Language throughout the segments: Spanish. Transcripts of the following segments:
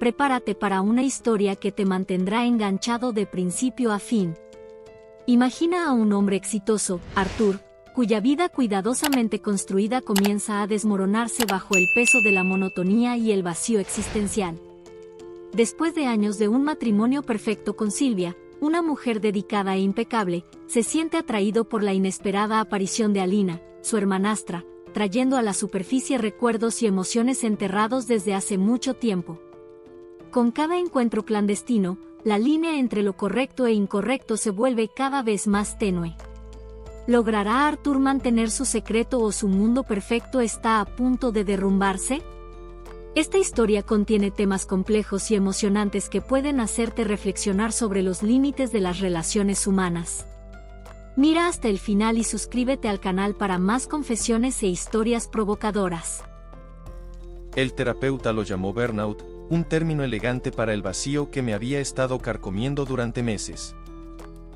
prepárate para una historia que te mantendrá enganchado de principio a fin. Imagina a un hombre exitoso, Arthur, cuya vida cuidadosamente construida comienza a desmoronarse bajo el peso de la monotonía y el vacío existencial. Después de años de un matrimonio perfecto con Sylvia, una mujer dedicada e impecable, se siente atraído por la inesperada aparición de Alina, su hermanastra, trayendo a la superficie recuerdos y emociones enterrados desde hace mucho tiempo. Con cada encuentro clandestino, la línea entre lo correcto e incorrecto se vuelve cada vez más tenue. ¿Logrará Arthur mantener su secreto o su mundo perfecto está a punto de derrumbarse? Esta historia contiene temas complejos y emocionantes que pueden hacerte reflexionar sobre los límites de las relaciones humanas. Mira hasta el final y suscríbete al canal para más confesiones e historias provocadoras. El terapeuta lo llamó burnout, un término elegante para el vacío que me había estado carcomiendo durante meses.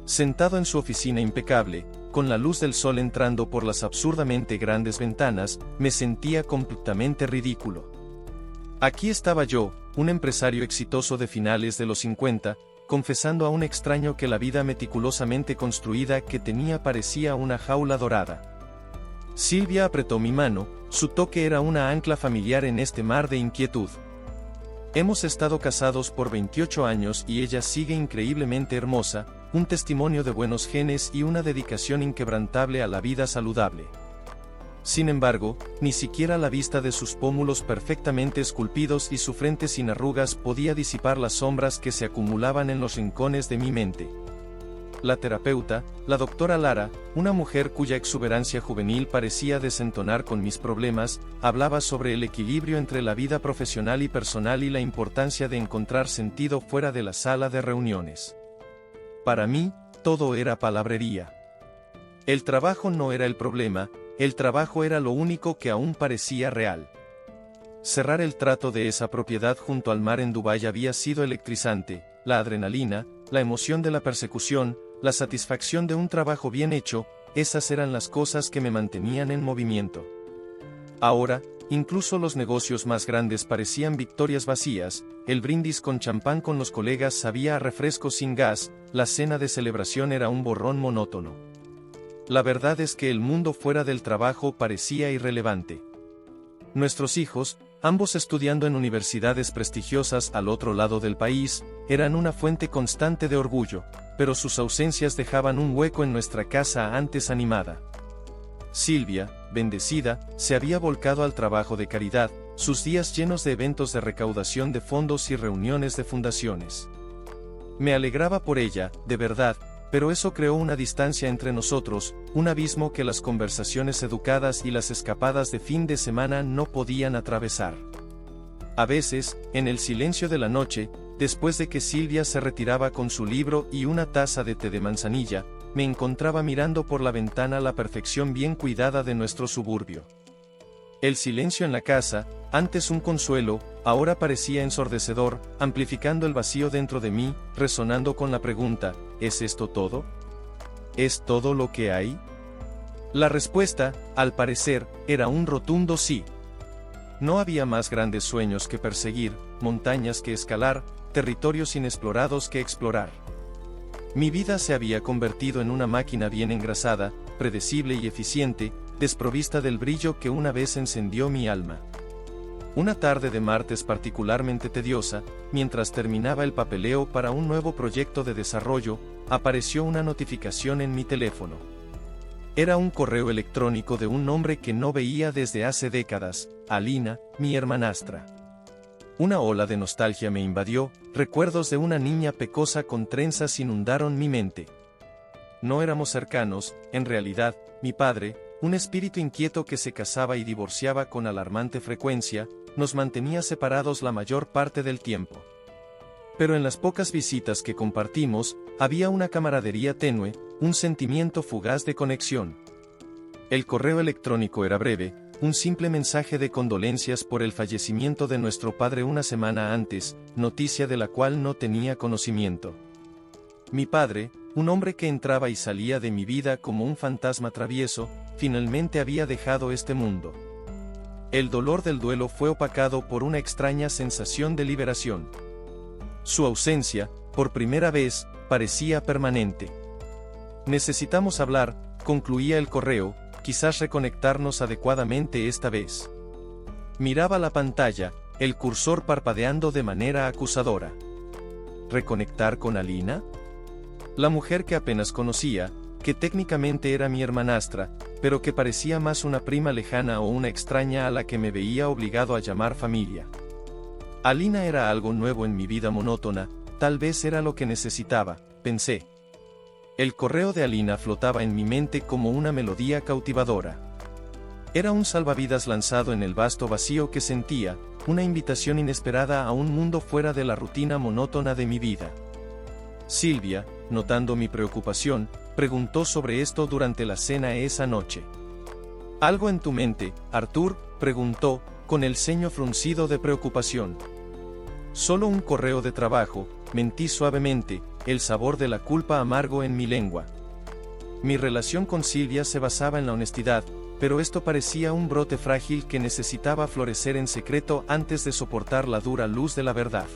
Sentado en su oficina impecable, con la luz del sol entrando por las absurdamente grandes ventanas, me sentía completamente ridículo. Aquí estaba yo, un empresario exitoso de finales de los 50, confesando a un extraño que la vida meticulosamente construida que tenía parecía una jaula dorada. Sylvia apretó mi mano, su toque era una ancla familiar en este mar de inquietud. Hemos estado casados por 28 años y ella sigue increíblemente hermosa, un testimonio de buenos genes y una dedicación inquebrantable a la vida saludable. Sin embargo, ni siquiera la vista de sus pómulos perfectamente esculpidos y su frente sin arrugas podía disipar las sombras que se acumulaban en los rincones de mi mente. La terapeuta, la doctora Lara, una mujer cuya exuberancia juvenil parecía desentonar con mis problemas, hablaba sobre el equilibrio entre la vida profesional y personal y la importancia de encontrar sentido fuera de la sala de reuniones. Para mí, todo era palabrería. El trabajo no era el problema, el trabajo era lo único que aún parecía real. Cerrar el trato de esa propiedad junto al mar en Dubái había sido electrizante, la adrenalina, la emoción de la persecución, la satisfacción de un trabajo bien hecho, esas eran las cosas que me mantenían en movimiento. Ahora, incluso los negocios más grandes parecían victorias vacías, el brindis con champán con los colegas sabía a refresco sin gas, la cena de celebración era un borrón monótono. La verdad es que el mundo fuera del trabajo parecía irrelevante. Nuestros hijos, ambos estudiando en universidades prestigiosas al otro lado del país, eran una fuente constante de orgullo, pero sus ausencias dejaban un hueco en nuestra casa antes animada. Sylvia, bendecida, se había volcado al trabajo de caridad, sus días llenos de eventos de recaudación de fondos y reuniones de fundaciones. Me alegraba por ella, de verdad, pero eso creó una distancia entre nosotros, un abismo que las conversaciones educadas y las escapadas de fin de semana no podían atravesar. A veces, en el silencio de la noche, después de que Sylvia se retiraba con su libro y una taza de té de manzanilla, me encontraba mirando por la ventana la perfección bien cuidada de nuestro suburbio. El silencio en la casa, antes un consuelo, ahora parecía ensordecedor, amplificando el vacío dentro de mí, resonando con la pregunta, ¿es esto todo? ¿Es todo lo que hay? La respuesta, al parecer, era un rotundo sí. No había más grandes sueños que perseguir, montañas que escalar, territorios inexplorados que explorar. Mi vida se había convertido en una máquina bien engrasada, predecible y eficiente, desprovista del brillo que una vez encendió mi alma. Una tarde de martes particularmente tediosa, mientras terminaba el papeleo para un nuevo proyecto de desarrollo, apareció una notificación en mi teléfono. Era un correo electrónico de un nombre que no veía desde hace décadas, Alina, mi hermanastra. Una ola de nostalgia me invadió, recuerdos de una niña pecosa con trenzas inundaron mi mente. No éramos cercanos, en realidad, mi padre, un espíritu inquieto que se casaba y divorciaba con alarmante frecuencia, nos mantenía separados la mayor parte del tiempo. Pero en las pocas visitas que compartimos, había una camaradería tenue, un sentimiento fugaz de conexión. El correo electrónico era breve, un simple mensaje de condolencias por el fallecimiento de nuestro padre una semana antes, noticia de la cual no tenía conocimiento. Mi padre, un hombre que entraba y salía de mi vida como un fantasma travieso, finalmente había dejado este mundo. El dolor del duelo fue opacado por una extraña sensación de liberación. Su ausencia, por primera vez, parecía permanente. Necesitamos hablar, concluía el correo, quizás reconectarnos adecuadamente esta vez. Miraba la pantalla, el cursor parpadeando de manera acusadora. ¿Reconectar con Alina? La mujer que apenas conocía, que técnicamente era mi hermanastra, pero que parecía más una prima lejana o una extraña a la que me veía obligado a llamar familia. Alina era algo nuevo en mi vida monótona, tal vez era lo que necesitaba, pensé. El correo de Alina flotaba en mi mente como una melodía cautivadora. Era un salvavidas lanzado en el vasto vacío que sentía, una invitación inesperada a un mundo fuera de la rutina monótona de mi vida. Silvia, notando mi preocupación, preguntó sobre esto durante la cena esa noche. ¿Algo en tu mente, Arthur?, preguntó, con el ceño fruncido de preocupación. Solo un correo de trabajo, mentí suavemente, el sabor de la culpa amargo en mi lengua. Mi relación con Silvia se basaba en la honestidad, pero esto parecía un brote frágil que necesitaba florecer en secreto antes de soportar la dura luz de la verdad.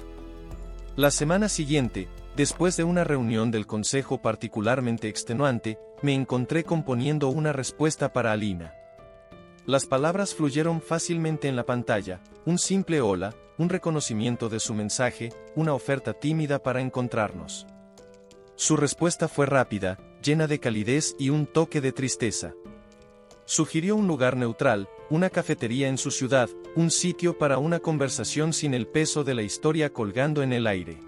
La semana siguiente, después de una reunión del consejo particularmente extenuante, me encontré componiendo una respuesta para Alina. Las palabras fluyeron fácilmente en la pantalla, un simple hola, un reconocimiento de su mensaje, una oferta tímida para encontrarnos. Su respuesta fue rápida, llena de calidez y un toque de tristeza. Sugirió un lugar neutral, una cafetería en su ciudad, un sitio para una conversación sin el peso de la historia colgando en el aire.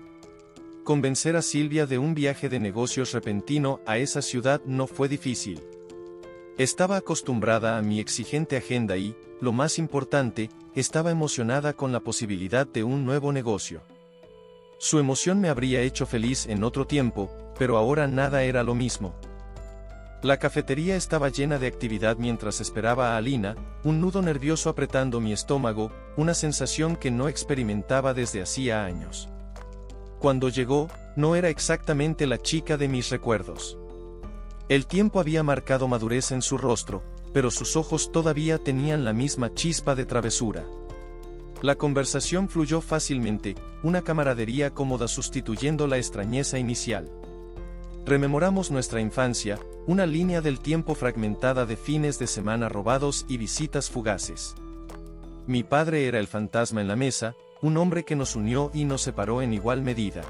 Convencer a Silvia de un viaje de negocios repentino a esa ciudad no fue difícil. Estaba acostumbrada a mi exigente agenda y, lo más importante, estaba emocionada con la posibilidad de un nuevo negocio. Su emoción me habría hecho feliz en otro tiempo, pero ahora nada era lo mismo. La cafetería estaba llena de actividad mientras esperaba a Alina, un nudo nervioso apretando mi estómago, una sensación que no experimentaba desde hacía años. Cuando llegó, no era exactamente la chica de mis recuerdos. El tiempo había marcado madurez en su rostro, pero sus ojos todavía tenían la misma chispa de travesura. La conversación fluyó fácilmente, una camaradería cómoda sustituyendo la extrañeza inicial. Rememoramos nuestra infancia, una línea del tiempo fragmentada de fines de semana robados y visitas fugaces. Mi padre era el fantasma en la mesa, un hombre que nos unió y nos separó en igual medida.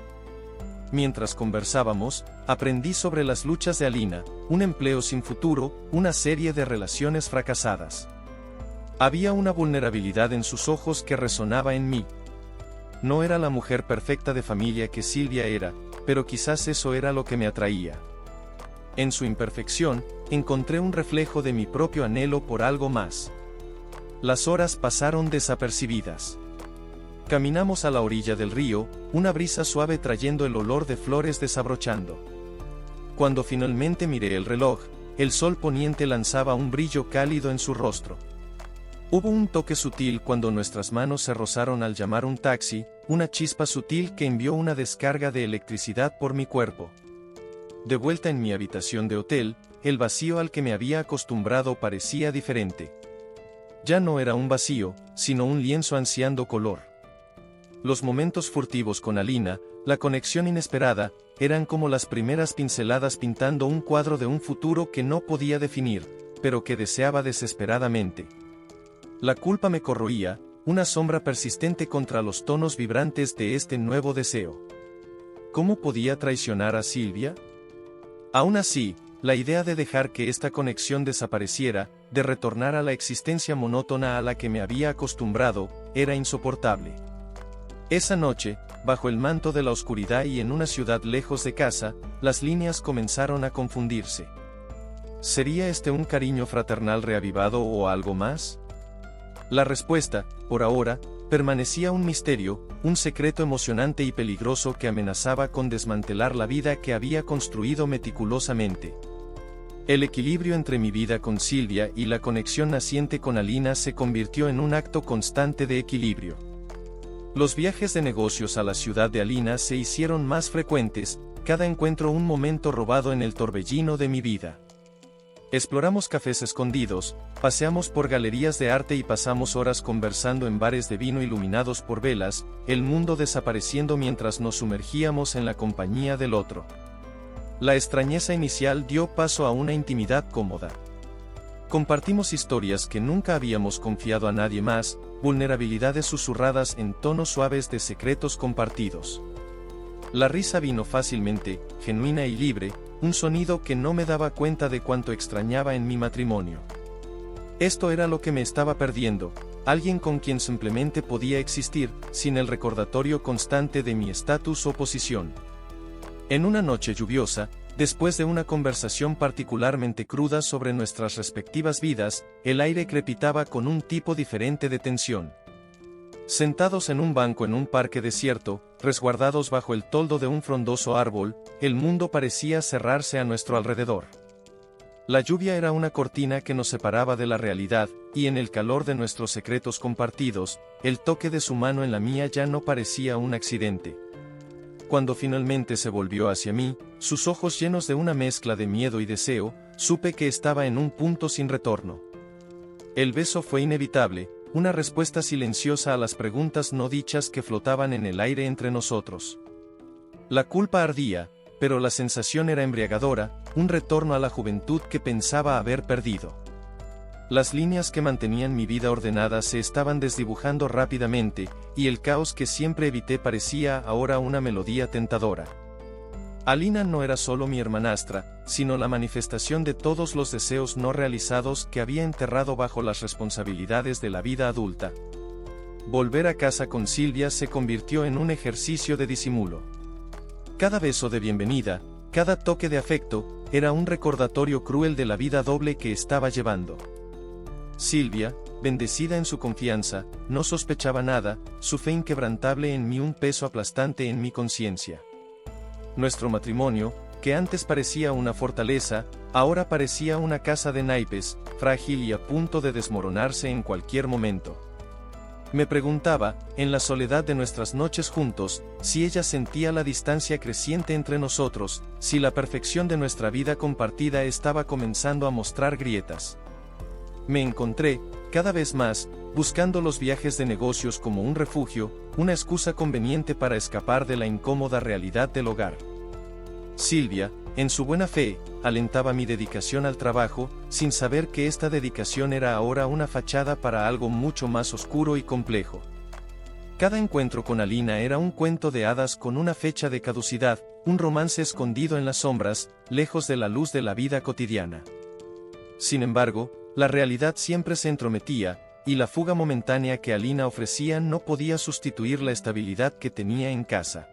Mientras conversábamos, aprendí sobre las luchas de Alina, un empleo sin futuro, una serie de relaciones fracasadas. Había una vulnerabilidad en sus ojos que resonaba en mí. No era la mujer perfecta de familia que Silvia era, pero quizás eso era lo que me atraía. En su imperfección, encontré un reflejo de mi propio anhelo por algo más. Las horas pasaron desapercibidas. Caminamos a la orilla del río, una brisa suave trayendo el olor de flores desabrochando. Cuando finalmente miré el reloj, el sol poniente lanzaba un brillo cálido en su rostro. Hubo un toque sutil cuando nuestras manos se rozaron al llamar un taxi, una chispa sutil que envió una descarga de electricidad por mi cuerpo. De vuelta en mi habitación de hotel, el vacío al que me había acostumbrado parecía diferente. Ya no era un vacío, sino un lienzo ansiando color. Los momentos furtivos con Alina, la conexión inesperada, eran como las primeras pinceladas pintando un cuadro de un futuro que no podía definir, pero que deseaba desesperadamente. La culpa me corroía, una sombra persistente contra los tonos vibrantes de este nuevo deseo. ¿Cómo podía traicionar a Silvia? Aún así, la idea de dejar que esta conexión desapareciera, de retornar a la existencia monótona a la que me había acostumbrado, era insoportable. Esa noche, bajo el manto de la oscuridad y en una ciudad lejos de casa, las líneas comenzaron a confundirse. ¿Sería este un cariño fraternal reavivado o algo más? La respuesta, por ahora, permanecía un misterio, un secreto emocionante y peligroso que amenazaba con desmantelar la vida que había construido meticulosamente. El equilibrio entre mi vida con Silvia y la conexión naciente con Alina se convirtió en un acto constante de equilibrio. Los viajes de negocios a la ciudad de Alina se hicieron más frecuentes, cada encuentro un momento robado en el torbellino de mi vida. Exploramos cafés escondidos, paseamos por galerías de arte y pasamos horas conversando en bares de vino iluminados por velas, el mundo desapareciendo mientras nos sumergíamos en la compañía del otro. La extrañeza inicial dio paso a una intimidad cómoda. Compartimos historias que nunca habíamos confiado a nadie más, vulnerabilidades susurradas en tonos suaves de secretos compartidos. La risa vino fácilmente, genuina y libre, un sonido que no me daba cuenta de cuánto extrañaba en mi matrimonio. Esto era lo que me estaba perdiendo, alguien con quien simplemente podía existir, sin el recordatorio constante de mi estatus o posición. En una noche lluviosa, después de una conversación particularmente cruda sobre nuestras respectivas vidas, el aire crepitaba con un tipo diferente de tensión. Sentados en un banco en un parque desierto, resguardados bajo el toldo de un frondoso árbol, el mundo parecía cerrarse a nuestro alrededor. La lluvia era una cortina que nos separaba de la realidad, y en el calor de nuestros secretos compartidos, el toque de su mano en la mía ya no parecía un accidente. Cuando finalmente se volvió hacia mí, sus ojos llenos de una mezcla de miedo y deseo, supe que estaba en un punto sin retorno. El beso fue inevitable, una respuesta silenciosa a las preguntas no dichas que flotaban en el aire entre nosotros. La culpa ardía, pero la sensación era embriagadora, un retorno a la juventud que pensaba haber perdido. Las líneas que mantenían mi vida ordenada se estaban desdibujando rápidamente, y el caos que siempre evité parecía ahora una melodía tentadora. Alina no era solo mi hermanastra, sino la manifestación de todos los deseos no realizados que había enterrado bajo las responsabilidades de la vida adulta. Volver a casa con Silvia se convirtió en un ejercicio de disimulo. Cada beso de bienvenida, cada toque de afecto, era un recordatorio cruel de la vida doble que estaba llevando. Silvia, bendecida en su confianza, no sospechaba nada, su fe inquebrantable en mí un peso aplastante en mi conciencia. Nuestro matrimonio, que antes parecía una fortaleza, ahora parecía una casa de naipes, frágil y a punto de desmoronarse en cualquier momento. Me preguntaba, en la soledad de nuestras noches juntos, si ella sentía la distancia creciente entre nosotros, si la perfección de nuestra vida compartida estaba comenzando a mostrar grietas. Me encontré, cada vez más, buscando los viajes de negocios como un refugio, una excusa conveniente para escapar de la incómoda realidad del hogar. Silvia, en su buena fe, alentaba mi dedicación al trabajo, sin saber que esta dedicación era ahora una fachada para algo mucho más oscuro y complejo. Cada encuentro con Alina era un cuento de hadas con una fecha de caducidad, un romance escondido en las sombras, lejos de la luz de la vida cotidiana. Sin embargo, la realidad siempre se entrometía, y la fuga momentánea que Alina ofrecía no podía sustituir la estabilidad que tenía en casa.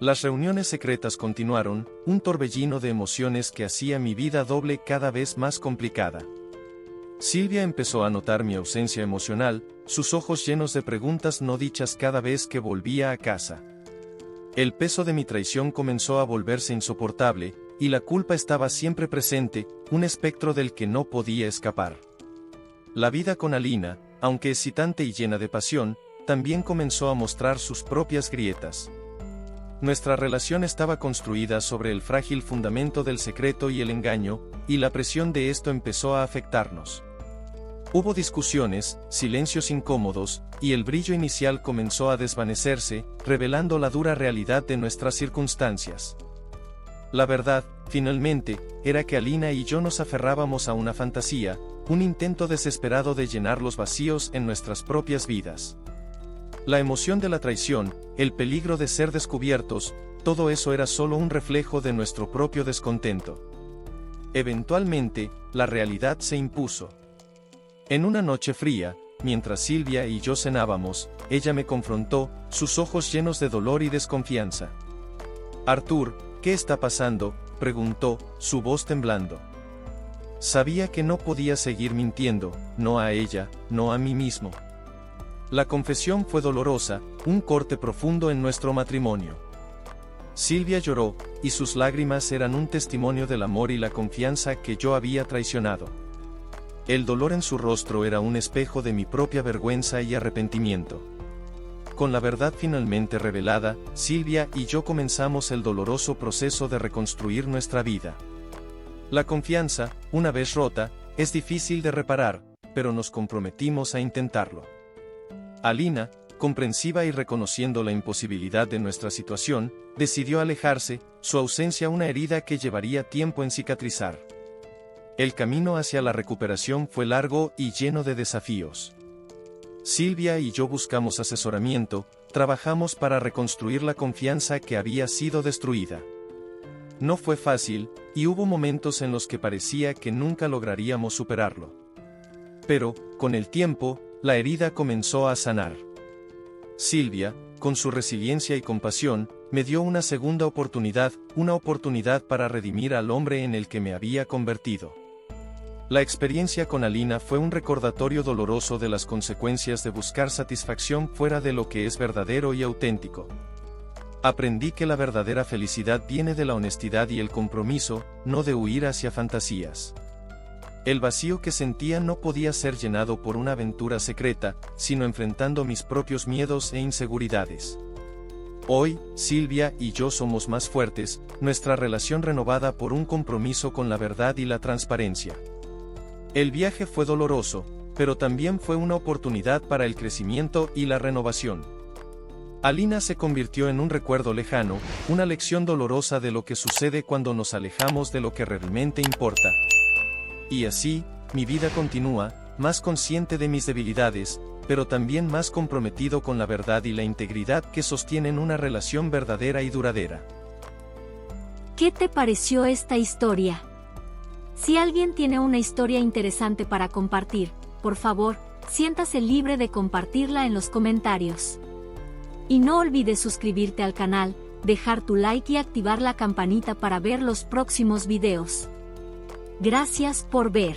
Las reuniones secretas continuaron, un torbellino de emociones que hacía mi vida doble cada vez más complicada. Silvia empezó a notar mi ausencia emocional, sus ojos llenos de preguntas no dichas cada vez que volvía a casa. El peso de mi traición comenzó a volverse insoportable, y la culpa estaba siempre presente, un espectro del que no podía escapar. La vida con Alina, aunque excitante y llena de pasión, también comenzó a mostrar sus propias grietas. Nuestra relación estaba construida sobre el frágil fundamento del secreto y el engaño, y la presión de esto empezó a afectarnos. Hubo discusiones, silencios incómodos, y el brillo inicial comenzó a desvanecerse, revelando la dura realidad de nuestras circunstancias. La verdad, finalmente, era que Alina y yo nos aferrábamos a una fantasía, un intento desesperado de llenar los vacíos en nuestras propias vidas. La emoción de la traición, el peligro de ser descubiertos, todo eso era solo un reflejo de nuestro propio descontento. Eventualmente, la realidad se impuso. En una noche fría, mientras Silvia y yo cenábamos, ella me confrontó, sus ojos llenos de dolor y desconfianza. «Arthur, ¿qué está pasando?», preguntó, su voz temblando. Sabía que no podía seguir mintiendo, no a ella, no a mí mismo. La confesión fue dolorosa, un corte profundo en nuestro matrimonio. Silvia lloró, y sus lágrimas eran un testimonio del amor y la confianza que yo había traicionado. El dolor en su rostro era un espejo de mi propia vergüenza y arrepentimiento. Con la verdad finalmente revelada, Silvia y yo comenzamos el doloroso proceso de reconstruir nuestra vida. La confianza, una vez rota, es difícil de reparar, pero nos comprometimos a intentarlo. Alina, comprensiva y reconociendo la imposibilidad de nuestra situación, decidió alejarse, su ausencia una herida que llevaría tiempo en cicatrizar. El camino hacia la recuperación fue largo y lleno de desafíos. Silvia y yo buscamos asesoramiento, trabajamos para reconstruir la confianza que había sido destruida. No fue fácil, y hubo momentos en los que parecía que nunca lograríamos superarlo. Pero, con el tiempo, la herida comenzó a sanar. Silvia, con su resiliencia y compasión, me dio una segunda oportunidad, una oportunidad para redimir al hombre en el que me había convertido. La experiencia con Alina fue un recordatorio doloroso de las consecuencias de buscar satisfacción fuera de lo que es verdadero y auténtico. Aprendí que la verdadera felicidad viene de la honestidad y el compromiso, no de huir hacia fantasías. El vacío que sentía no podía ser llenado por una aventura secreta, sino enfrentando mis propios miedos e inseguridades. Hoy, Silvia y yo somos más fuertes, nuestra relación renovada por un compromiso con la verdad y la transparencia. El viaje fue doloroso, pero también fue una oportunidad para el crecimiento y la renovación. Alina se convirtió en un recuerdo lejano, una lección dolorosa de lo que sucede cuando nos alejamos de lo que realmente importa. Y así, mi vida continúa, más consciente de mis debilidades, pero también más comprometido con la verdad y la integridad que sostienen una relación verdadera y duradera. ¿Qué te pareció esta historia? Si alguien tiene una historia interesante para compartir, por favor, siéntase libre de compartirla en los comentarios. Y no olvides suscribirte al canal, dejar tu like y activar la campanita para ver los próximos videos. Gracias por ver.